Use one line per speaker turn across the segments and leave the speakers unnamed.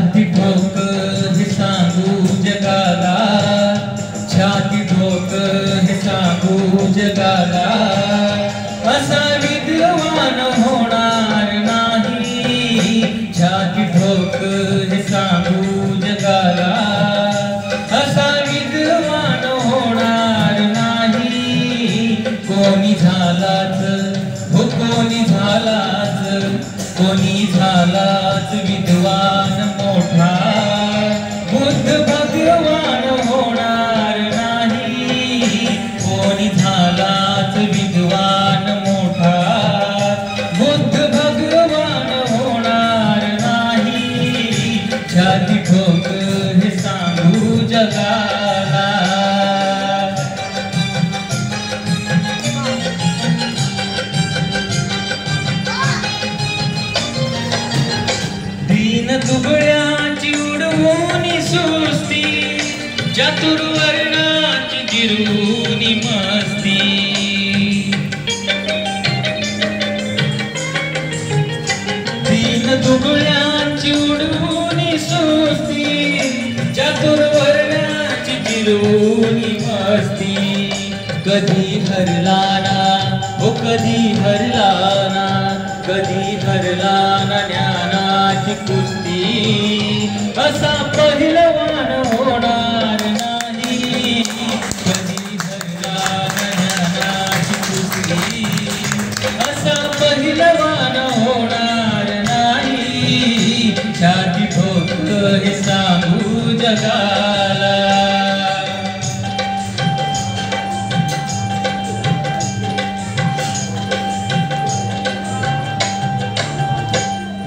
छाती ठोक हे सांगू जगाला, छाती ठोक हे सांगू जगाला, असा विद्वान होणार नाही। छाती ठोक हे सांगू जगाला, असा विद्वान होणार नाही। कोणी झालाच हो कोणी झालाच, कोणी झालाच विद्वान मोठा, बुद्ध भगवान होणार नाही। कोणी झालाच विद्वान मोठा, बुद्ध भगवान होणार नाही। छाती ठोक हे सांगू जगाला। दीन दुबळ्याची उडवूनी सुस्ती, चातुर्वर्णाची जिरवूनी मस्ती। दीन दुबळ्याची उडवूनी सुस्ती, चातुर्वर्णाची जिरवूनी मस्ती। कधी हरला ना हो कधी हरला ना, कधी हरला ना ज्ञानाची कुस्ती, असा पहिलवान होणार नाही। कधी हरला ना ज्ञानाची कुस्ती, असा पहिलवान होणार नाही। छाती ठोक हे सांगू जगाला।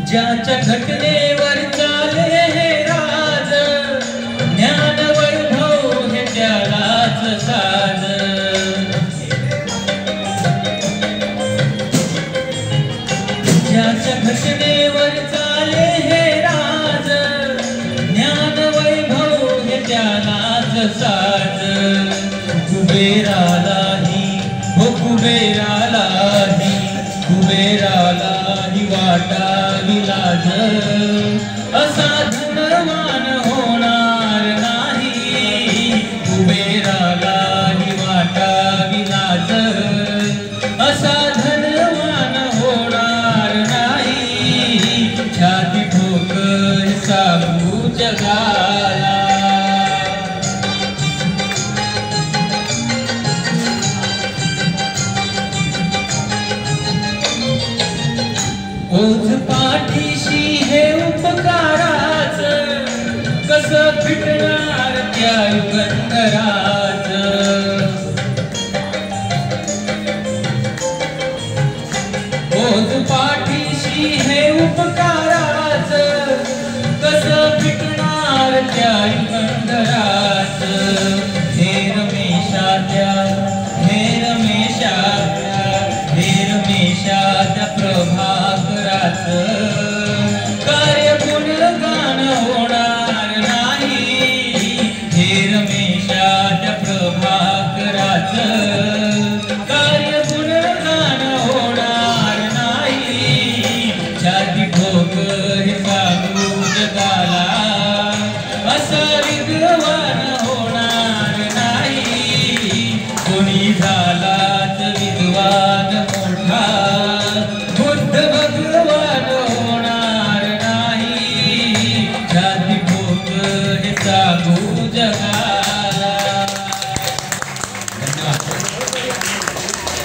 ज्याच्या घटनेवर चाले हे राज, ज्ञान वैभव हे त्यालाच साज। ज्याच्या घटनेवर चाले हे राज, ज्ञान वैभव हे त्यालाच साज। कुबेरालाही हो कुबेरालाही, कुबेरालाही वाटावी लाज, असा धनवान होणार नाही। कुबेरालाही वाटावी लाज, असा धनवान होणार नाही। छाती ठोक हे सांगू जगाला। ओझ पाठीशी हे उपकाराच, कसं फिटणार त्या युगंधराच। ओझ पाठीशी हे उपकाराच, कसं फिटणार त्या युगंधराच।